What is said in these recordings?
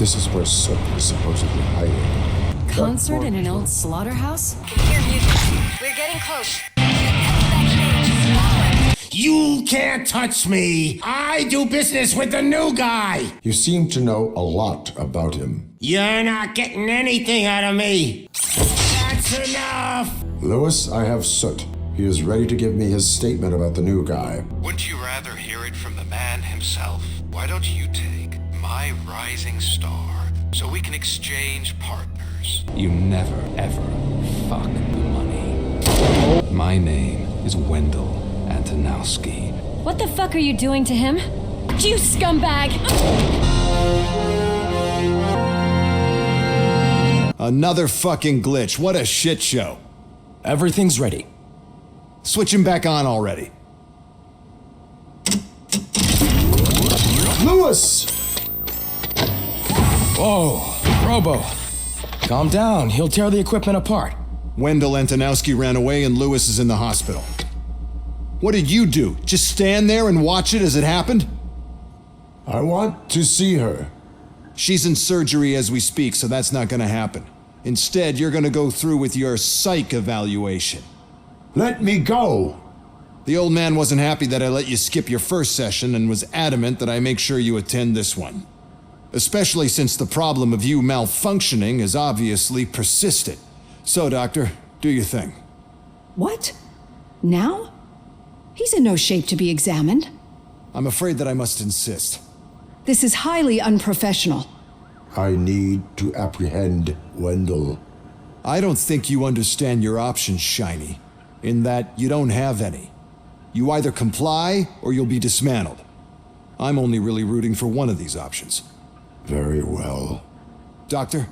This is where Soot is supposedly hiding. Concert in an old slaughterhouse? Can hear music. We're getting close. You can't touch me! I do business with the new guy! You seem to know a lot about him. You're not getting anything out of me! That's enough! Lewis, I have Soot. He is ready to give me his statement about the new guy. Wouldn't you rather hear it from the man himself? Why don't you take my rising star so we can exchange partners? You never, ever fuck the money. My name is Wendell Antonowski. What the fuck are you doing to him? You scumbag! Another fucking glitch. What a shit show. Everything's ready. Switch him back on already. Lewis! Whoa, Robo. Calm down, he'll tear the equipment apart. Wendell Antonowski ran away and Lewis is in the hospital. What did you do? Just stand there and watch it as it happened? I want to see her. She's in surgery as we speak, so that's not gonna happen. Instead, you're gonna go through with your psych evaluation. Let me go! The old man wasn't happy that I let you skip your first session and was adamant that I make sure you attend this one. Especially since the problem of you malfunctioning has obviously persisted. So, Doctor, do your thing. What? Now? He's in no shape to be examined. I'm afraid that I must insist. This is highly unprofessional. I need to apprehend Wendell. I don't think you understand your options, Shiny, in that you don't have any. You either comply or you'll be dismantled. I'm only really rooting for one of these options. Very well. Doctor?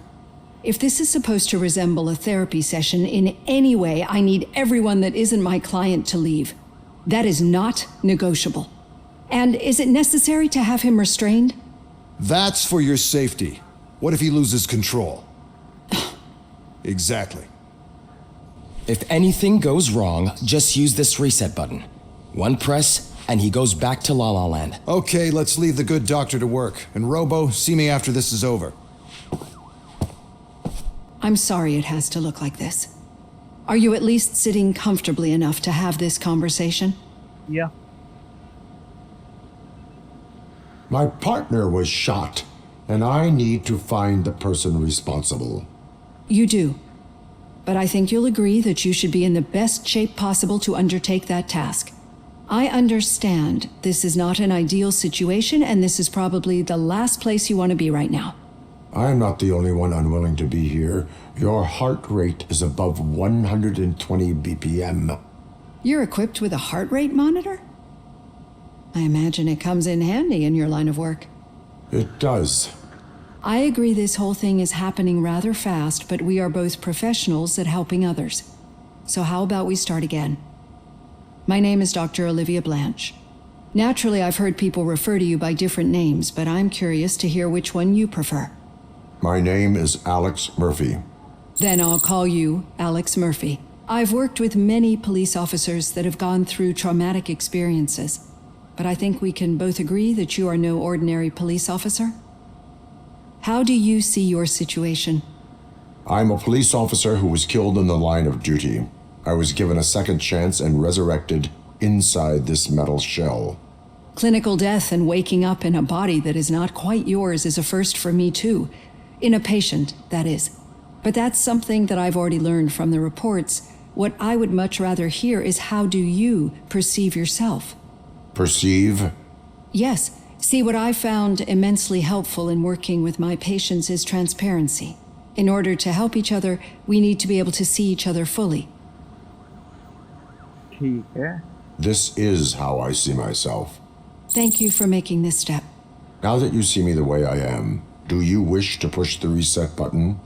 If this is supposed to resemble a therapy session in any way, I need everyone that isn't my client to leave. That is not negotiable. And is it necessary to have him restrained? That's for your safety. What if he loses control? Exactly. If anything goes wrong, just use this reset button. One press, and he goes back to La La Land. Okay, let's leave the good doctor to work. And Robo, see me after this is over. I'm sorry it has to look like this. Are you at least sitting comfortably enough to have this conversation? Yeah. My partner was shot, and I need to find the person responsible. You do. But I think you'll agree that you should be in the best shape possible to undertake that task. I understand this is not an ideal situation, and this is probably the last place you want to be right now. I'm not the only one unwilling to be here. Your heart rate is above 120 BPM. You're equipped with a heart rate monitor? I imagine it comes in handy in your line of work. It does. I agree this whole thing is happening rather fast, but we are both professionals at helping others. So how about we start again? My name is Dr. Olivia Blanche. Naturally, I've heard people refer to you by different names, but I'm curious to hear which one you prefer. My name is Alex Murphy. Then I'll call you Alex Murphy. I've worked with many police officers that have gone through traumatic experiences, but I think we can both agree that you are no ordinary police officer. How do you see your situation? I'm a police officer who was killed in the line of duty. I was given a second chance and resurrected inside this metal shell. Clinical death and waking up in a body that is not quite yours is a first for me too. In a patient, that is. But that's something that I've already learned from the reports. What I would much rather hear is how do you perceive yourself? Perceive? Yes. See, what I found immensely helpful in working with my patients is transparency. In order to help each other, we need to be able to see each other fully. ठीक है. This is how I see myself. Thank you for making this step. Now that you see me the way I am, do you wish to push the reset button?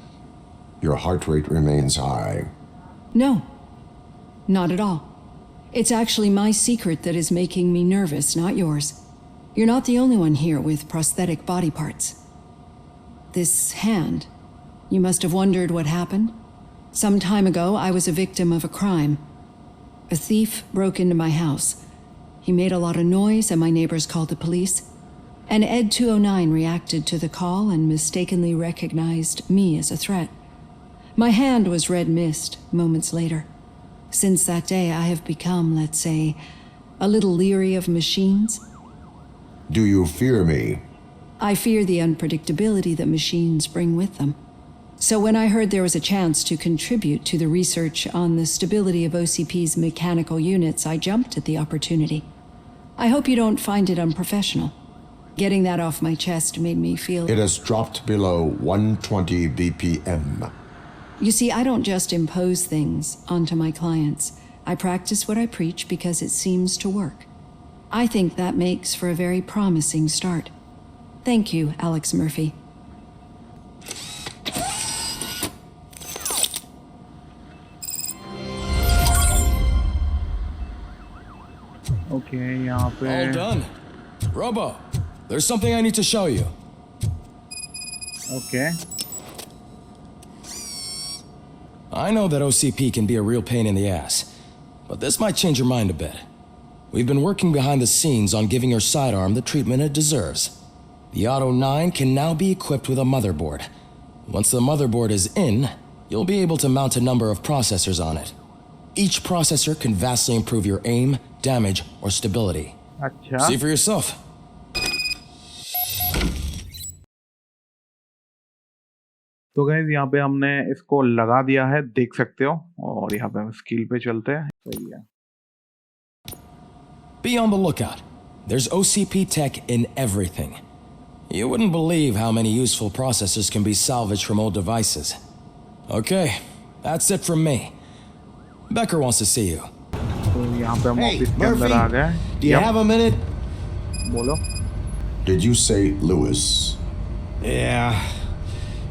Your heart rate remains high. No, not at all. It's actually my secret that is making me nervous, not yours. You're not the only one here with prosthetic body parts. This hand, you must have wondered what happened. Some time ago, I was a victim of a crime. A thief broke into my house. He made a lot of noise and my neighbors called the police. And Ed 209 reacted to the call and mistakenly recognized me as a threat. My hand was red mist moments later. Since that day, I have become, let's say, a little leery of machines. Do you fear me? I fear the unpredictability that machines bring with them. So when I heard there was a chance to contribute to the research on the stability of OCP's mechanical units, I jumped at the opportunity. I hope you don't find it unprofessional. Getting that off my chest made me feel... It has dropped below 120 BPM. You see, I don't just impose things onto my clients. I practice what I preach because it seems to work. I think that makes for a very promising start. Thank you, Alex Murphy. Okay, यहाँ पे All done. Robo, there's something I need to show you. Okay. I know that OCP can be a real pain in the ass, but this might change your mind a bit. We've been working behind the scenes on giving your sidearm the treatment it deserves. The Auto 9 can now be equipped with a motherboard. Once the motherboard is in, you'll be able to mount a number of processors on it. Each processor can vastly improve your aim, damage, or stability. अच्छा. See for yourself. तो guys यहाँ पे हमने इसको लगा दिया है, देख सकते हो, और यहाँ पे हम स्किल पे चलते हैं. सही है. Be on the lookout. There's OCP tech in everything. You wouldn't believe how many useful processors can be salvaged from old devices. Okay, that's it from me. Becker wants to see you. तो यहाँ पे हम Hey, office के अंदर आ गए. Do you have a minute? बोलो. Did you say Lewis? Yeah.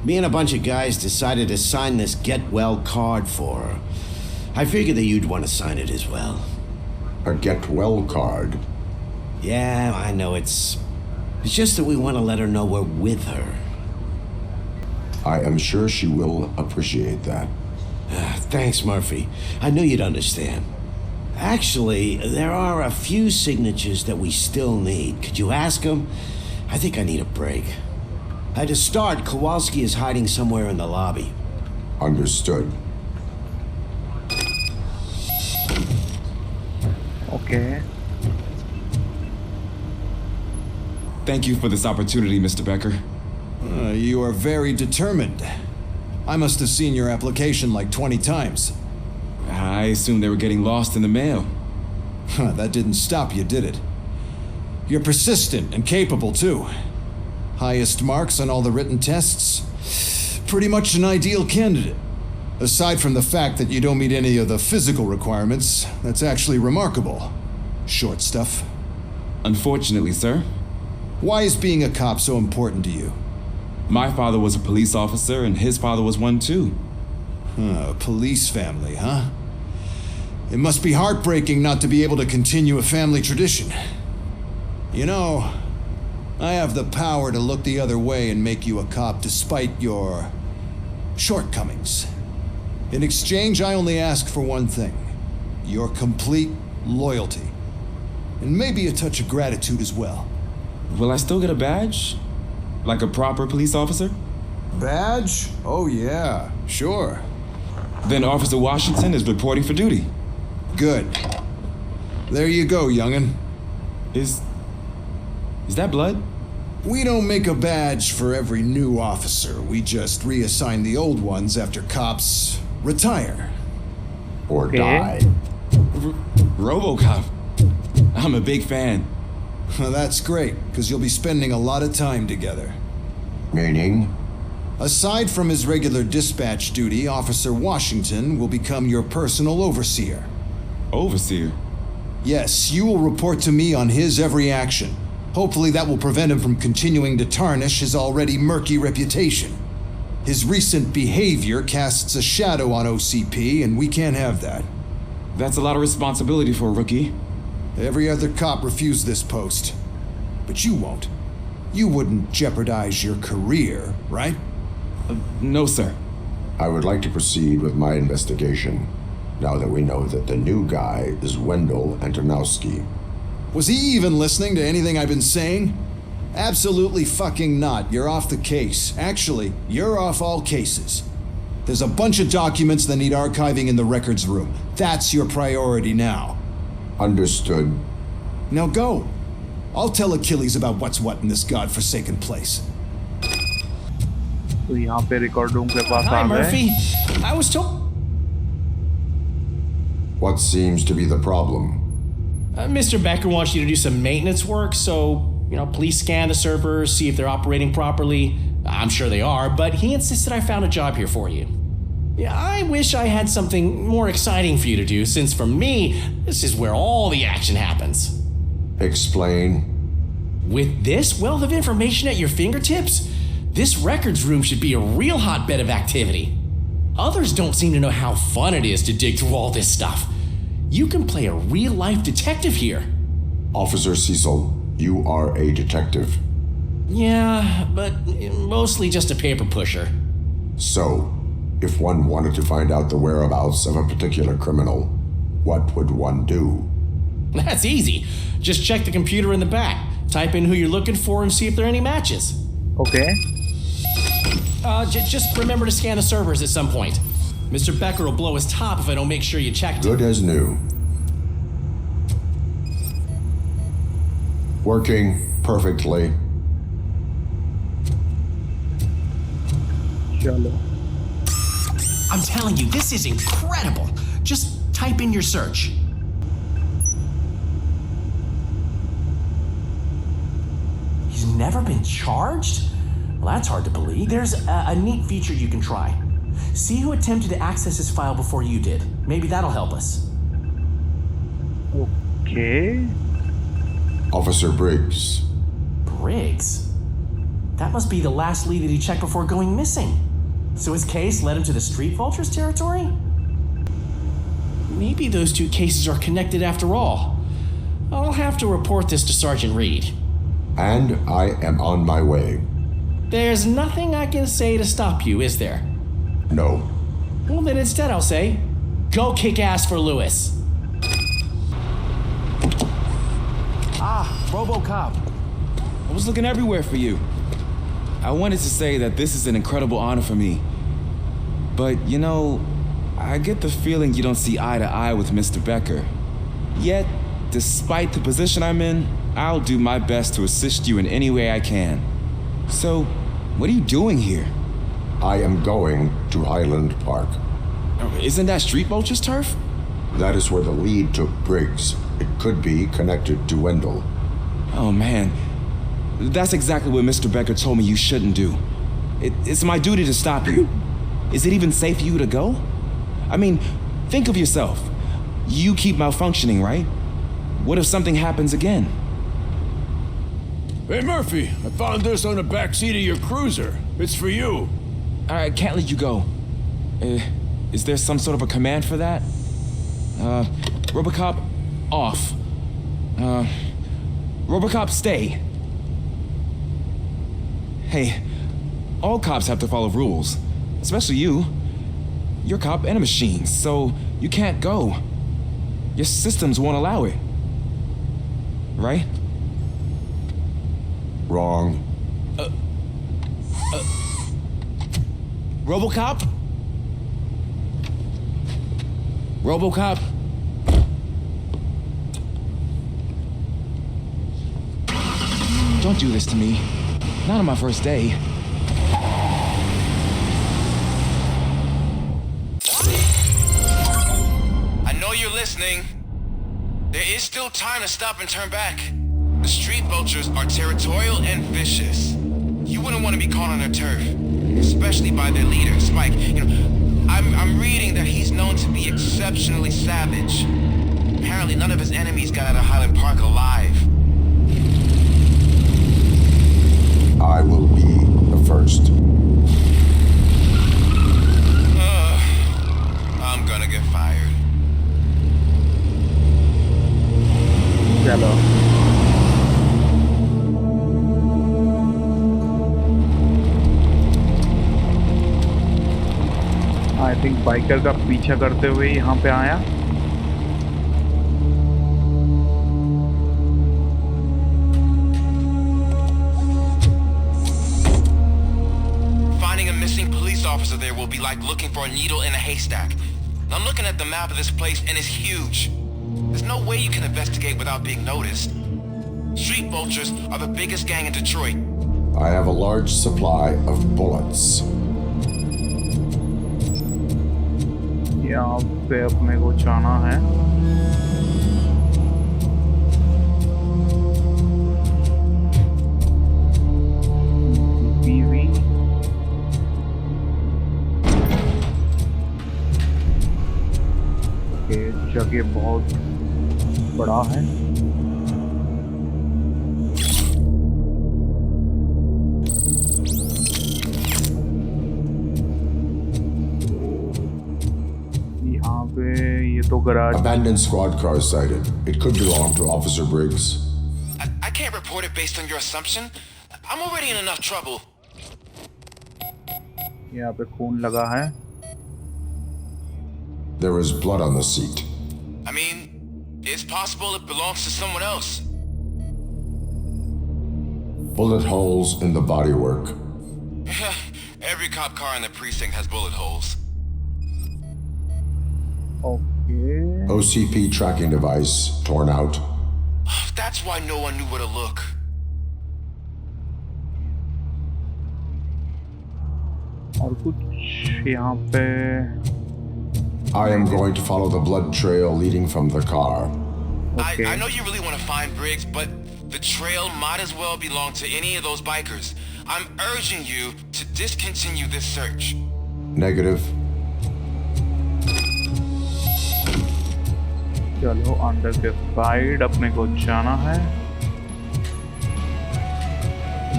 Me and a bunch of guys decided to sign this get well card for her. I figured that you'd want to sign it as well. A get well card? Yeah, I know it's just that we want to let her know we're with her. I am sure she will appreciate that. Thanks, Murphy. I knew you'd understand. Actually, there are a few signatures that we still need. Could you ask them? I think I need a break. To start, Kowalski is hiding somewhere in the lobby. Understood. Okay. Thank you for this opportunity, Mr. Becker. You are very determined. I must have seen your application like 20 times. I assumed they were getting lost in the mail. That didn't stop you, did it? You're persistent and capable, too. Highest marks on all the written tests. Pretty much an ideal candidate. Aside from the fact that you don't meet any of the physical requirements, that's actually remarkable. Short stuff. Unfortunately, sir. Why is being a cop so important to you? My father was a police officer, and his father was one too. A police family, huh? It must be heartbreaking not to be able to continue a family tradition. You know, I have the power to look the other way and make you a cop despite your shortcomings. In exchange, I only ask for one thing. Your complete loyalty. And maybe a touch of gratitude as well. Will I still get a badge? Like a proper police officer? Badge? Oh yeah, sure. Then Officer Washington is reporting for duty. Good. There you go, young'un. Is that blood? We don't make a badge for every new officer. We just reassign the old ones after cops retire. Or Okay. die. RoboCop. I'm a big fan. That's great, because you'll be spending a lot of time together. Meaning? Aside from his regular dispatch duty, Officer Washington will become your personal overseer. Overseer? Yes, you will report to me on his every action. Hopefully that will prevent him from continuing to tarnish his already murky reputation. His recent behavior casts a shadow on OCP, and we can't have that. That's a lot of responsibility for a rookie. Every other cop refused this post. But you won't. You wouldn't jeopardize your career, right? No, sir. I would like to proceed with my investigation, now that we know that the new guy is Wendell Antonowski. Was he even listening to anything I've been saying? Absolutely fucking not. You're off the case. Actually, you're off all cases. There's a bunch of documents that need archiving in the records room. That's your priority now. Understood. Now go. I'll tell Achilles about what's what in this godforsaken place. तो यहाँ पे record room के पास Hi, आ गए। Murphy. I was told. What seems to be the problem? Mr. Becker wants you to do some maintenance work, so, please scan the servers, see if they're operating properly. I'm sure they are, but he insisted I found a job here for you. Yeah, I wish I had something more exciting for you to do, since for me, this is where all the action happens. Explain. With this wealth of information at your fingertips, this records room should be a real hotbed of activity. Others don't seem to know how fun it is to dig through all this stuff. You can play a real-life detective here. Officer Cecil, you are a detective. Yeah, but mostly just a paper pusher. So, if one wanted to find out the whereabouts of a particular criminal, what would one do? That's easy. Just check the computer in the back. Type in who you're looking for and see if there are any matches. Okay. Just remember to scan the servers at some point. Mr. Becker will blow his top if I don't make sure you checked it. Good as new. Working perfectly. चलो। I'm telling you, this is incredible. Just type in your search. He's never been charged? Well, that's hard to believe. There's a neat feature you can try. See who attempted to access his file before you did. Maybe that'll help us. Okay. Officer Briggs. Briggs? That must be the last lead that he checked before going missing. So his case led him to the Street Vultures territory? Maybe those two cases are connected after all. I'll have to report this to Sergeant Reed. And I am on my way. There's nothing I can say to stop you, is there? No. Well, then instead I'll say, go kick ass for Lewis. RoboCop. I was looking everywhere for you. I wanted to say that this is an incredible honor for me. But, I get the feeling you don't see eye to eye with Mr. Becker. Yet, despite the position I'm in, I'll do my best to assist you in any way I can. So, what are you doing here? I am going to Highland Park. Isn't that Street Vulture's turf? That is where the lead took Briggs. It could be connected to Wendell. Oh, man. That's exactly what Mr. Becker told me you shouldn't do. It's my duty to stop you. Is it even safe for you to go? I mean, think of yourself. You keep malfunctioning, right? What if something happens again? Hey, Murphy, I found this on the back seat of your cruiser. It's for you. I can't let you go. Is there some sort of a command for that? RoboCop, off. RoboCop, stay. Hey, all cops have to follow rules. Especially you. You're a cop and a machine, so you can't go. Your systems won't allow it. Right? Wrong. RoboCop? RoboCop? Don't do this to me. Not on my first day. I know you're listening. There is still time to stop and turn back. The Street Vultures are territorial and vicious. You wouldn't want to be caught on their turf, especially by their leader, Spike. I'm reading that he's known to be exceptionally savage. Apparently, none of his enemies got out of Highland Park alive. I will be the first. I'm gonna get fired. चलो। I think biker का पीछा करते हुए यहाँ पे आया। working police officer there will be like looking for a needle in a haystack. I'm looking at the map of this place and it's huge. There's no way you can investigate without being noticed. Street Vultures are the biggest gang in Detroit. I have a large supply of bullets. यहाँ पे अपने को जाना है. PV. Okay, जगह बहुत बड़ा है. Abandoned squad car sighted. It could belong to Officer Briggs. I can't report it based on your assumption. I'm already in enough trouble. यहाँ पे खून लगा है. There is blood on the seat. I mean, it's possible it belongs to someone else. Bullet holes in the bodywork. Every cop car in the precinct has bullet holes. Okay. OCP tracking device torn out. That's why no one knew where to look. और कुछ यहाँ पे. I am going to follow the blood trail leading from the car. Okay. I know you really want to find Briggs, but the trail might as well belong to any of those bikers. I'm urging you to discontinue this search. Negative. चलो under के side अपने को जाना है.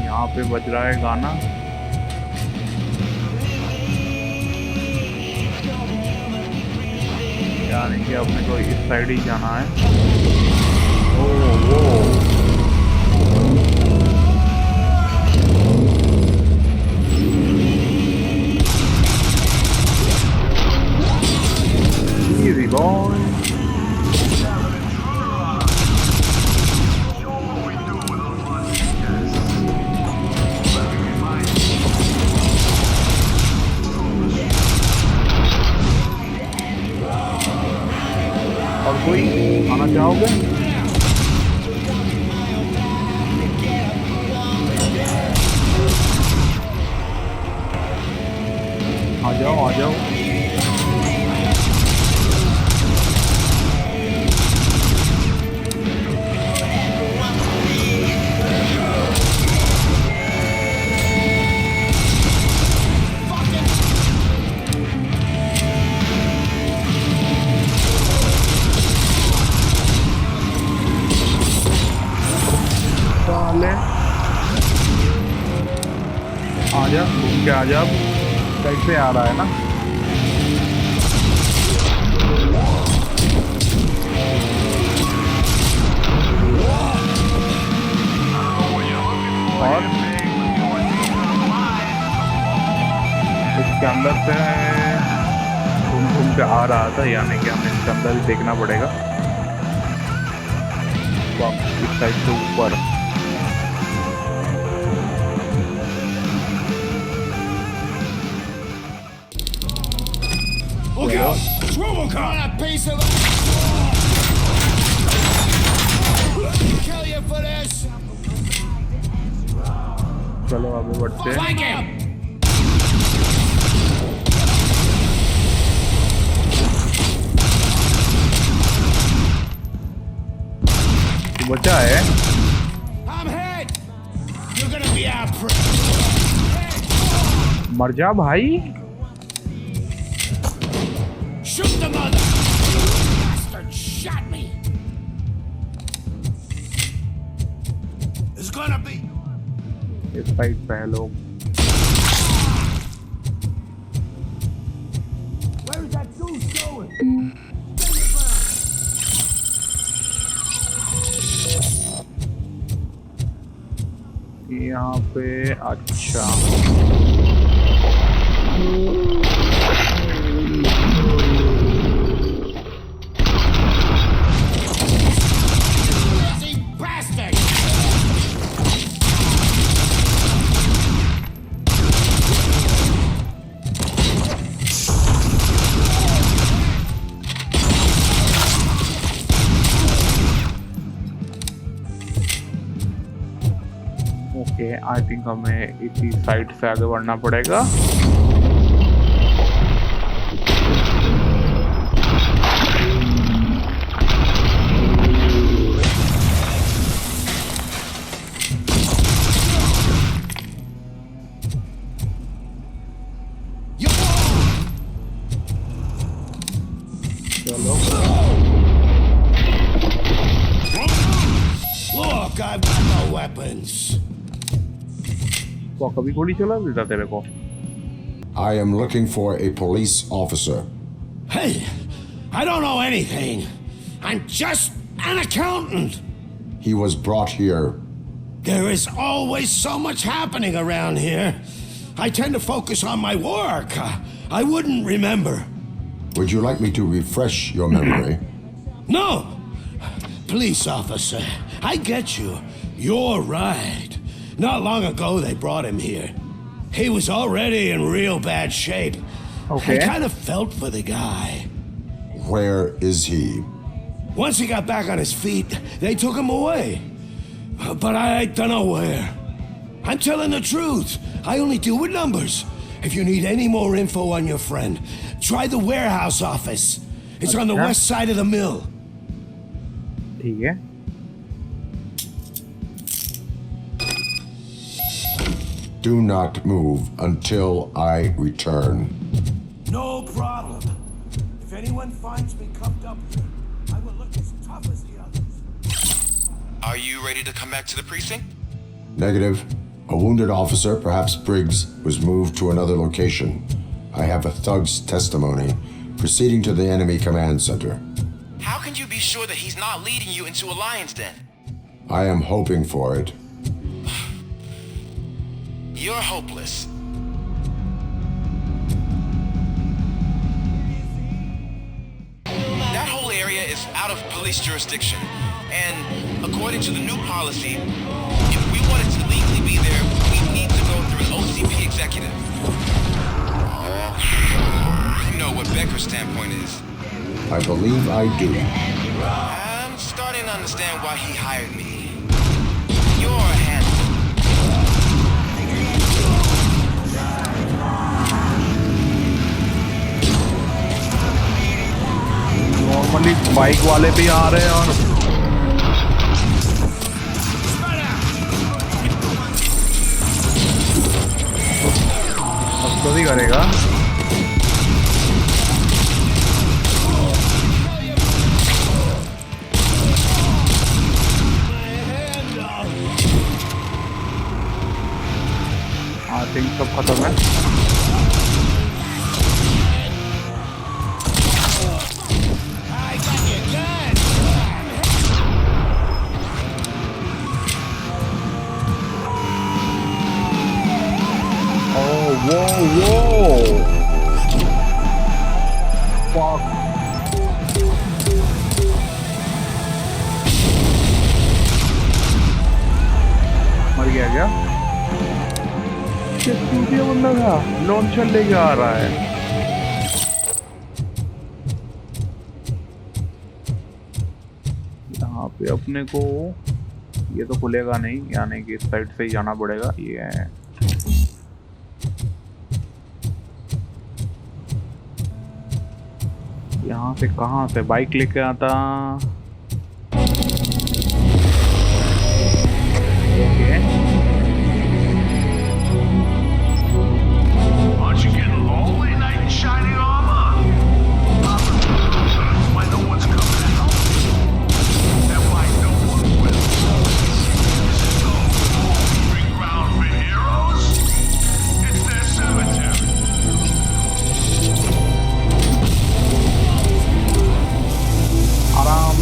यहाँ पे बज रहा है गाना. यानी कि अपने को इस साइड ही जाना है. ओह वो easy boy. और कोई आना चाहोगे? आ जाओ आ जाओ. आजा घूम के आजा. कैसे आ रहा है ना. और इसके अंदर से घूम के आ रहा था, यानी कि हमें इसके अंदर ही देखना पड़ेगा. इस साइड से ऊपर. Look out! It's RoboCop! A piece of kill you for this. चलो आगे बढ़ते हैं. Like him. बचा है. I'm hit. You're gonna be our prey. मर जा भाई. Shoot the mother! Bastard shot me! It's gonna be... इस साइड पे है लोग. Where's that goose going? यहाँ पे अच्छा. आई थिंक हमें इसी साइड से आगे बढ़ना पड़ेगा। Look, I've got no weapons. तो कभी गोली चला देता तेरे को? I am looking for a police officer. Hey, I don't know anything. I'm just an accountant. He was brought here. There is always so much happening around here. I tend to focus on my work. I wouldn't remember. Would you like me to refresh your memory? No! Police officer, I get you. You're right. Not long ago they brought him here. He was already in real bad shape. Okay. I kind of felt for the guy. Where is he? Once he got back on his feet, they took him away. But I don't know where. I'm telling the truth. I only deal with numbers. If you need any more info on your friend, try the warehouse office. It's on the west side of the mill. ठीक है। Do not move until I return. No problem. If anyone finds me cuffed up here, I will look as tough as the others. Are you ready to come back to the precinct? Negative. A wounded officer, perhaps Briggs, was moved to another location. I have a thug's testimony proceeding to the enemy command center. How can you be sure that he's not leading you into a lion's den? I am hoping for it. You're hopeless. That whole area is out of police jurisdiction. And according to the new policy, if we wanted to legally be there, we need to go through an OCP executive. You know what Becker's standpoint is. I believe I do. I'm starting to understand why he hired me. You're a handler. Normally bike वाले भी आ रहे हैं और तो भी करेगा। I think सब खत्म है। Whoa! Fuck! मर गया क्या? क्या टूटिया बंदा था? लॉन्चर लेके आ रहा है। यहाँ पे अपने को ये तो खुलेगा नहीं, यानी कि इस साइड से ही जाना पड़ेगा। ये है यहाँ से कहाँ से बाइक लेके आता? Okay Aren't you getting lonely, knight in shining armor? Why no one's coming out? And why no one will? Is it no free ground for heroes? It's their cemetery. आराम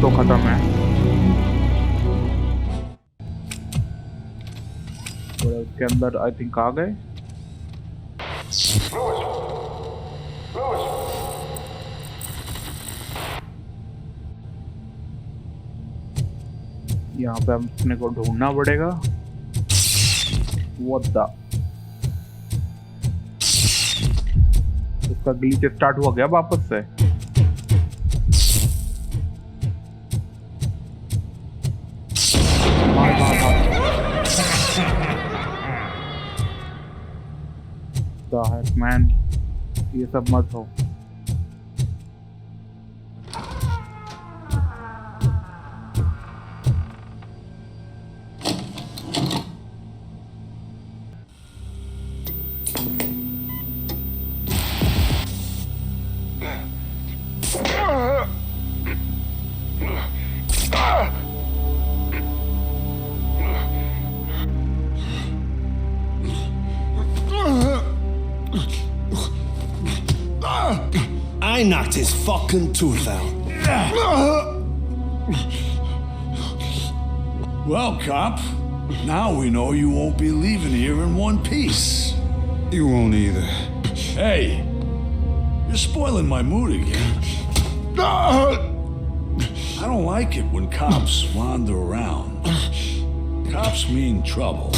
तो खत्म है। और उसके अंदर आई थिंक आ गए। यहाँ पे अपने को ढूंढना पड़ेगा। What the? उसका ग्लिच स्टार्ट हुआ गया वापस से। The heck man, ये सब मत हो। I knocked his fucking tooth out. Well, cop, now we know you won't be leaving here in one piece. You won't either. Hey, you're spoiling my mood again. I don't like it when cops wander around. Cops mean trouble,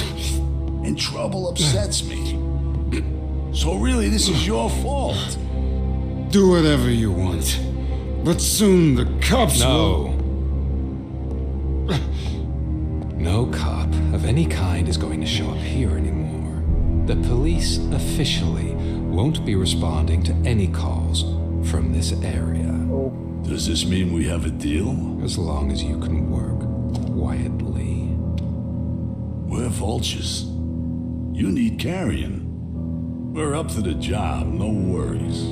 and trouble upsets me. So really, this is your fault. Do whatever you want. But soon the cops will... No cop of any kind is going to show up here anymore. The police officially won't be responding to any calls from this area. Does this mean we have a deal? As long as you can work quietly. We're vultures. You need carrying. We're up to the job, no worries.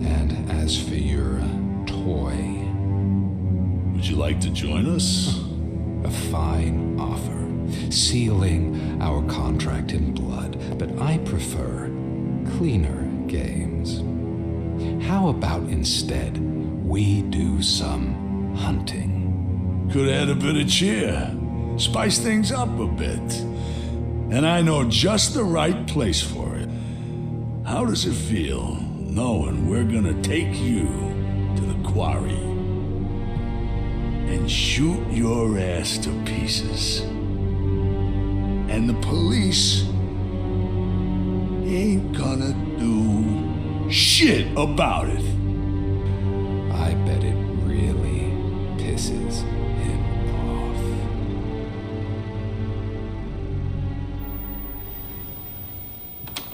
And as for your toy... Would you like to join us? A fine offer, sealing our contract in blood, but I prefer cleaner games. How about instead we do some hunting? Could add a bit of cheer, spice things up a bit. And I know just the right place for it. How does it feel knowing we're gonna take you to the quarry and shoot your ass to pieces? And the police ain't gonna do shit about it. I bet it really pisses him off.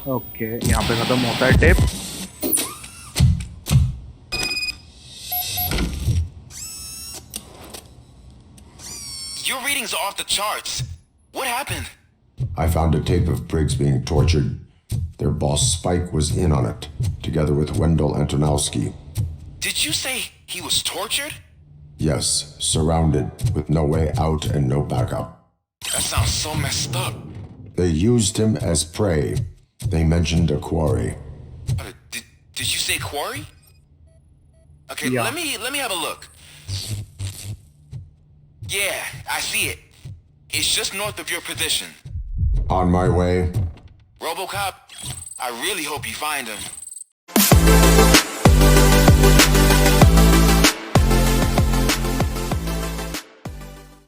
Okay, यहाँ पे खत्म होता है tape. Your readings are off the charts. What happened? I found a tape of Briggs being tortured. Their boss Spike was in on it, together with Wendell Antonowski. Did you say he was tortured? Yes, surrounded, with no way out and no backup. That sounds so messed up. They used him as prey. They mentioned a quarry. Did you say quarry? Okay, Yeah. let me have a look. Yeah, I see it. It's just north of your position. On my way. RoboCop, I really hope you find him.